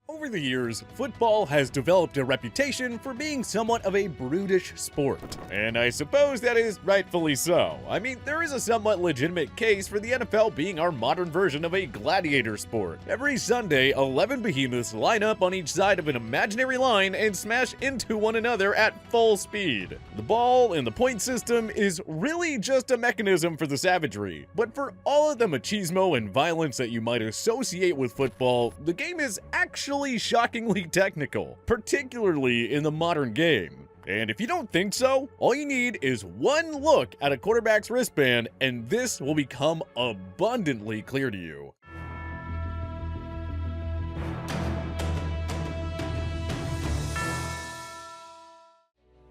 Over the years, football has developed a reputation for being somewhat of a brutish sport. And I suppose that is rightfully so. I mean, there is a somewhat legitimate case for the NFL being our modern version of a gladiator sport. Every Sunday, 11 behemoths line up on each side of an imaginary line and smash into one another at full speed. The ball and the point system is really just a mechanism for the savagery. But for all of the machismo and violence that you might associate with football, the game is actually shockingly technical, particularly in the modern game. And if you don't think so, all you need is one look at a quarterback's wristband and this will become abundantly clear to you.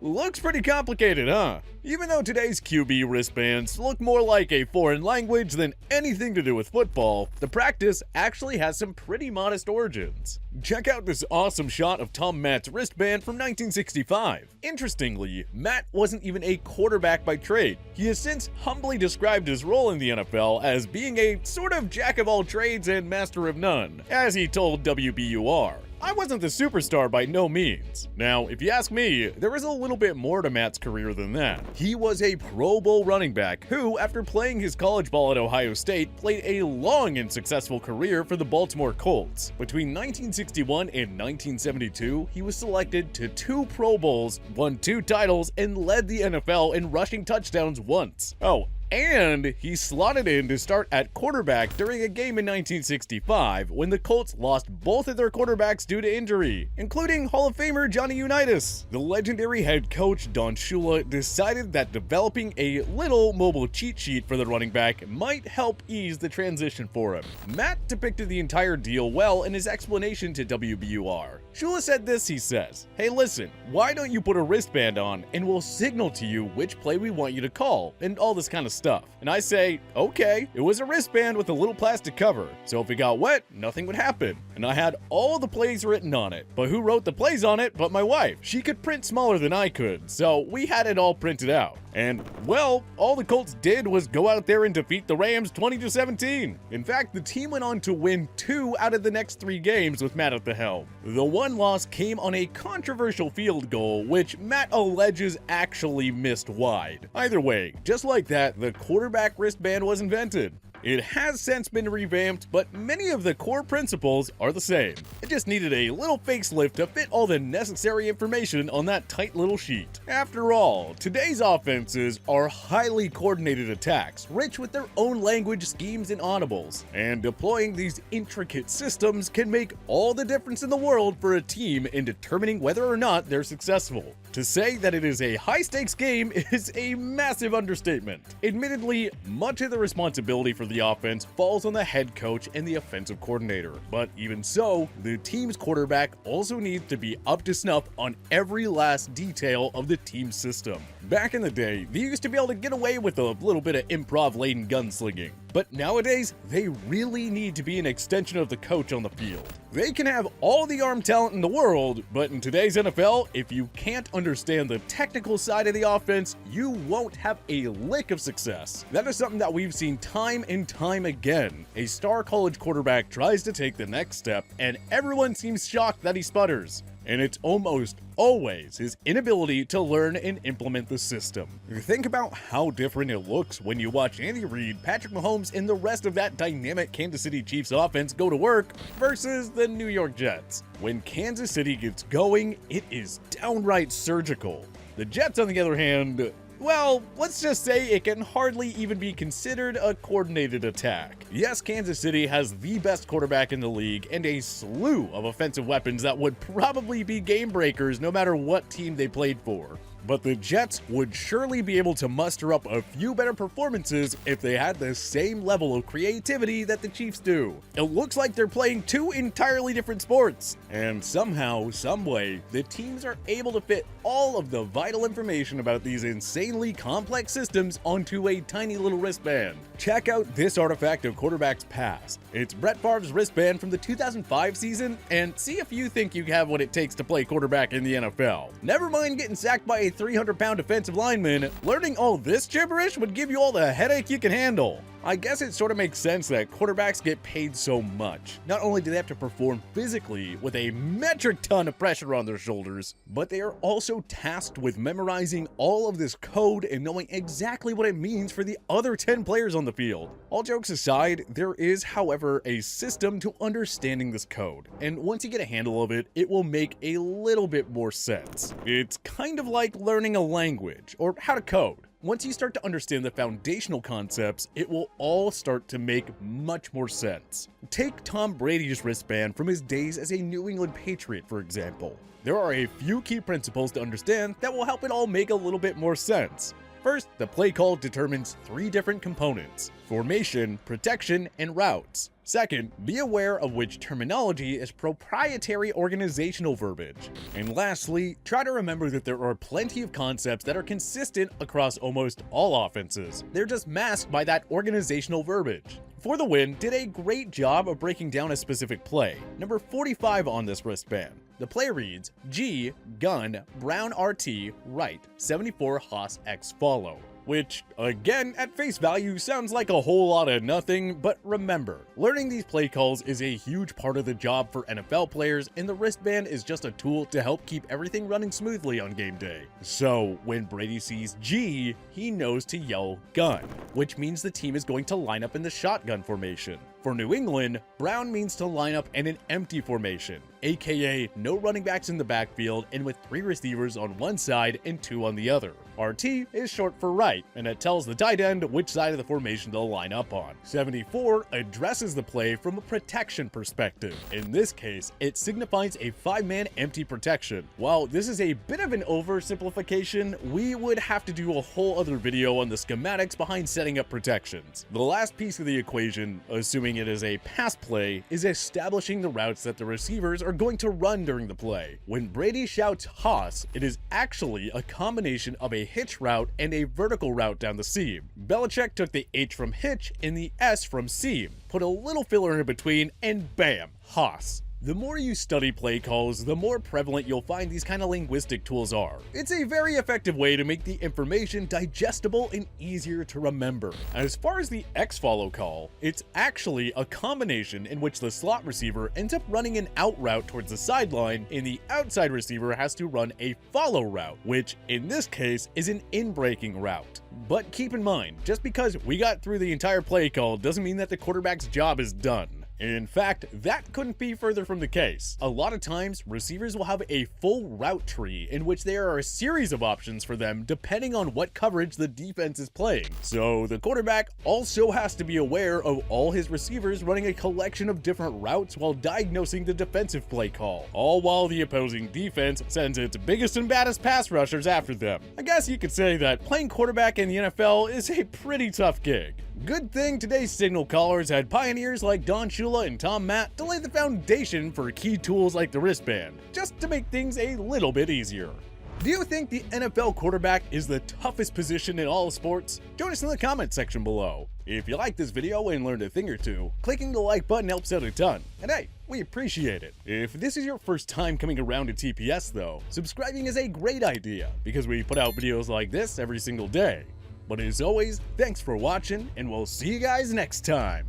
Looks pretty complicated, huh? Even though today's QB wristbands look more like a foreign language than anything to do with football, the practice actually has some pretty modest origins. Check out this awesome shot of Tom Matt's wristband from 1965. Interestingly, Matt wasn't even a quarterback by trade. He has since humbly described his role in the NFL as being a sort of jack of all trades and master of none, as he told WBUR. I wasn't the superstar by no means. Now, if you ask me, there is a little bit more to Matt's career than that. He was a Pro Bowl running back who, after playing his college ball at Ohio State, played a long and successful career for the Baltimore Colts. Between 1961 and 1972, he was selected to 2 Pro Bowls, won 2 titles, and led the NFL in rushing touchdowns once. Oh, and he slotted in to start at quarterback during a game in 1965 when the Colts lost both of their quarterbacks due to injury, including Hall of Famer Johnny Unitas. The legendary head coach Don Shula decided that developing a little mobile cheat sheet for the running back might help ease the transition for him. Matt depicted the entire deal well in his explanation to WBUR. Shula said this, he says, "Hey listen, why don't you put a wristband on and we'll signal to you which play we want you to call and all this kind of stuff." And I say, okay. It was a wristband with a little plastic cover, so if it got wet, nothing would happen. And I had all the plays written on it. But who wrote the plays on it but my wife? She could print smaller than I could, so we had it all printed out. And, well, all the Colts did was go out there and defeat the Rams 20-17. In fact, the team went on to win 2 out of the next 3 games with Matt at the helm. The one loss came on a controversial field goal, which Matt alleges actually missed wide. Either way, just like that, the quarterback wristband was invented. It has since been revamped, but many of the core principles are the same. It just needed a little facelift to fit all the necessary information on that tight little sheet. After all, today's offenses are highly coordinated attacks, rich with their own language schemes and audibles. And deploying these intricate systems can make all the difference in the world for a team in determining whether or not they're successful. To say that it is a high-stakes game is a massive understatement. Admittedly, much of the responsibility for the offense falls on the head coach and the offensive coordinator. But even so, the team's quarterback also needs to be up to snuff on every last detail of the team's system. Back in the day, they used to be able to get away with a little bit of improv-laden gunslinging. But nowadays, they really need to be an extension of the coach on the field. They can have all the arm talent in the world, but in today's NFL, if you can't understand the technical side of the offense, you won't have a lick of success. That is something that we've seen time and time again. A star college quarterback tries to take the next step, and everyone seems shocked that he sputters. And it's almost always his inability to learn and implement the system. Think about how different it looks when you watch Andy Reid, Patrick Mahomes, and the rest of that dynamic Kansas City Chiefs offense go to work versus the New York Jets. When Kansas City gets going, it is downright surgical. The Jets, on the other hand, well, let's just say it can hardly even be considered a coordinated attack. Yes, Kansas City has the best quarterback in the league and a slew of offensive weapons that would probably be game breakers no matter what team they played for. But the Jets would surely be able to muster up a few better performances if they had the same level of creativity that the Chiefs do. It looks like they're playing 2 entirely different sports. And somehow, someway, the teams are able to fit all of the vital information about these insanely complex systems onto a tiny little wristband. Check out this artifact of quarterbacks past. It's Brett Favre's wristband from the 2005 season, and see if you think you have what it takes to play quarterback in the NFL. Never mind getting sacked by a 300-pound defensive lineman, learning all this gibberish would give you all the headache you can handle. I guess it sort of makes sense that quarterbacks get paid so much. Not only do they have to perform physically with a metric ton of pressure on their shoulders, but they are also tasked with memorizing all of this code and knowing exactly what it means for the other 10 players on the field. All jokes aside, there is, however, a system to understanding this code, and once you get a handle of it, it will make a little bit more sense. It's kind of like learning a language, or how to code. Once you start to understand the foundational concepts, it will all start to make much more sense. Take Tom Brady's wristband from his days as a New England Patriot, for example. There are a few key principles to understand that will help it all make a little bit more sense. First, the play call determines 3 different components: formation, protection, and routes. Second, be aware of which terminology is proprietary organizational verbiage. And lastly, try to remember that there are plenty of concepts that are consistent across almost all offenses. They're just masked by that organizational verbiage. For the Win did a great job of breaking down a specific play, number 45 on this wristband. The play reads, G, gun, Brown RT, right, 74 Haas X follow. Which, again, at face value sounds like a whole lot of nothing, but remember, learning these play calls is a huge part of the job for NFL players, and the wristband is just a tool to help keep everything running smoothly on game day. So, when Brady sees G, he knows to yell gun, which means the team is going to line up in the shotgun formation. For New England, Brown means to line up in an empty formation, aka no running backs in the backfield and with 3 receivers on one side and 2 on the other. RT is short for right, and it tells the tight end which side of the formation to line up on. 74 addresses the play from a protection perspective. In this case, it signifies a 5-man empty protection. While this is a bit of an oversimplification, we would have to do a whole other video on the schematics behind setting up protections. The last piece of the equation, assuming it is a pass play, is establishing the routes that the receivers are going to run during the play. When Brady shouts Haas, it is actually a combination of a hitch route and a vertical route down the seam. Belichick took the H from hitch and the S from seam, put a little filler in between, and bam, Haas. The more you study play calls, the more prevalent you'll find these kind of linguistic tools are. It's a very effective way to make the information digestible and easier to remember. As far as the X follow call, it's actually a combination in which the slot receiver ends up running an out route towards the sideline, and the outside receiver has to run a follow route, which in this case is an in-breaking route. But keep in mind, just because we got through the entire play call doesn't mean that the quarterback's job is done. In fact, that couldn't be further from the case. A lot of times, receivers will have a full route tree in which there are a series of options for them depending on what coverage the defense is playing. So the quarterback also has to be aware of all his receivers running a collection of different routes while diagnosing the defensive play call, all while the opposing defense sends its biggest and baddest pass rushers after them. I guess you could say that playing quarterback in the NFL is a pretty tough gig. Good thing today's signal callers had pioneers like Don Shula and Tom Matt to lay the foundation for key tools like the wristband, just to make things a little bit easier. Do you think the NFL quarterback is the toughest position in all of sports? Join us in the comment section below. If you like this video and learned a thing or two, clicking the like button helps out a ton. And hey, we appreciate it. If this is your first time coming around to TPS though, subscribing is a great idea because we put out videos like this every single day. But as always, thanks for watching, and we'll see you guys next time.